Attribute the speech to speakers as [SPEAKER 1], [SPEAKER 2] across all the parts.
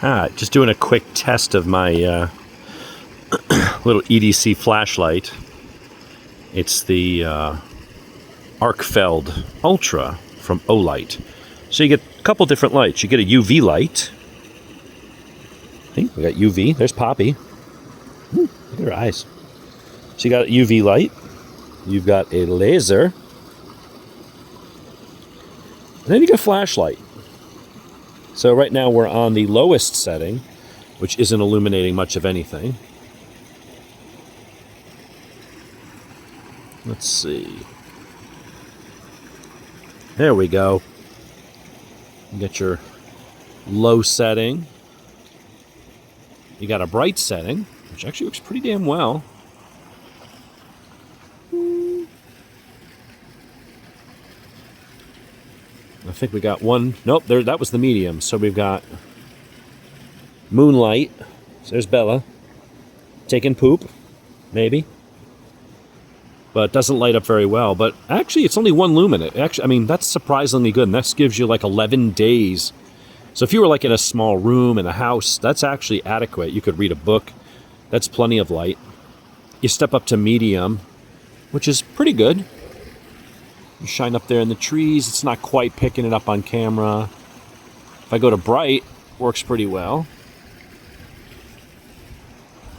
[SPEAKER 1] Just doing a quick test of my little EDC flashlight. It's the Arkfeld Ultra from Olight. So you get a couple different lights. You get a UV light. See, we got UV. There's Poppy. Ooh, look at her eyes. So you got a UV light. You've got a laser. And then you get a flashlight. So right now we're on the lowest setting, which isn't illuminating much of anything. Let's see. There we go. You get your low setting. You got a bright setting, which actually looks pretty damn well. I think we got one. Nope, there. That was the medium. So we've got moonlight. So there's Bella taking poop, maybe, but doesn't light up very well. But actually, it's only 1 lumen. Actually, I mean, that's surprisingly good, and that gives you like 11 days. So if you were like in a small room in a house, that's actually adequate. You could read a book. That's plenty of light. You step up to medium, which is pretty good. You shine up there in the trees. It's not quite picking it up on camera. If I go to bright, works pretty well.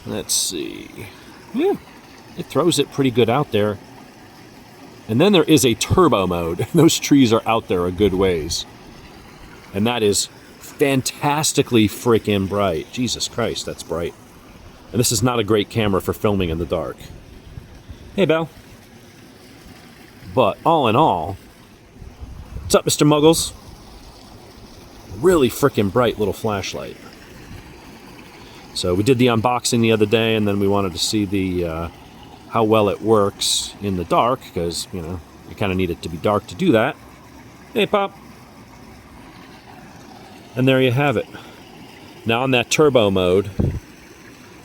[SPEAKER 1] Let's see. Yeah, it throws it pretty good out there. And then there is a turbo mode. Those trees are out there a good ways. And that is fantastically freaking bright. Jesus Christ, that's bright. And this is not a great camera for filming in the dark. Hey, Belle. But all in all, what's up, Mr. Muggles? Really freaking bright little flashlight. So we did the unboxing the other day, and then we wanted to see the how well it works in the dark, because, you know, you kind of need it to be dark to do that. Hey, Pop. And there you have it. Now on that turbo mode,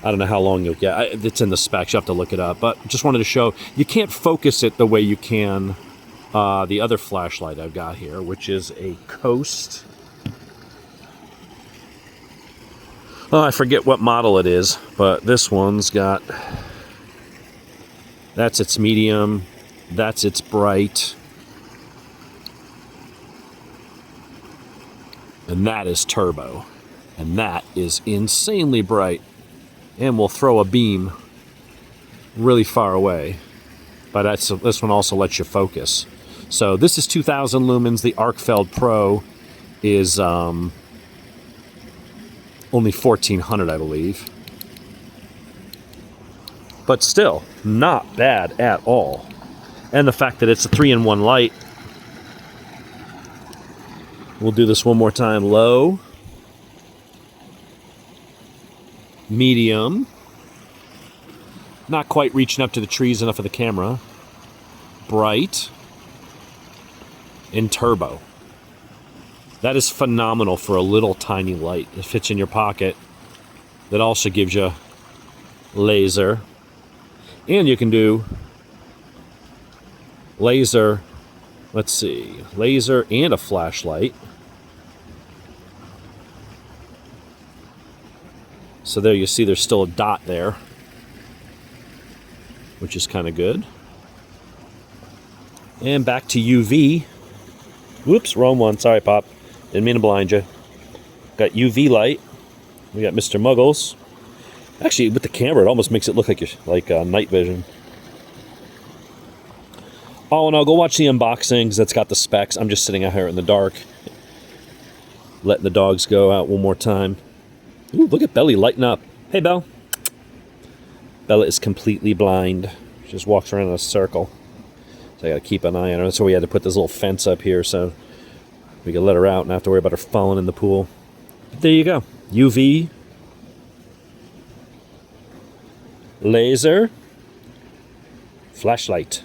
[SPEAKER 1] I don't know how long you'll get. It's in the specs. You have to look it up. But just wanted to show, you can't focus it the way you can the other flashlight I've got here, which is a Coast. Oh, I forget what model it is, but this one's got... That's its medium. That's its bright. And that is turbo. And that is insanely bright. And will throw a beam really far away. But this one also lets you focus. So this is 2,000 lumens. The Arkfeld Pro is only 1,400, I believe. But still, not bad at all. And the fact that it's a 3-in-1 light. We'll do this one more time. Low. Medium. Not quite reaching up to the trees enough for the camera. Bright. And turbo. That is phenomenal for a little tiny light. It fits in your pocket. That also gives you laser. And you can do laser, let's see, laser and a flashlight. So there you see there's still a dot there, which is kind of good. And back to UV. Whoops, wrong one. Sorry, Pop. Didn't mean to blind you. Got UV light. We got Mr. Muggles. Actually, with the camera, it almost makes it look like night vision. Oh, and I'll go watch the unboxings. That's got the specs. I'm just sitting out here in the dark, letting the dogs go out one more time. Ooh, look at Belly lighting up. Hey, Belle. Bella is completely blind. She just walks around in a circle. So I got to keep an eye on her. That's why we had to put this little fence up here so we could let her out and not have to worry about her falling in the pool. But there you go. UV. Laser. Flashlight.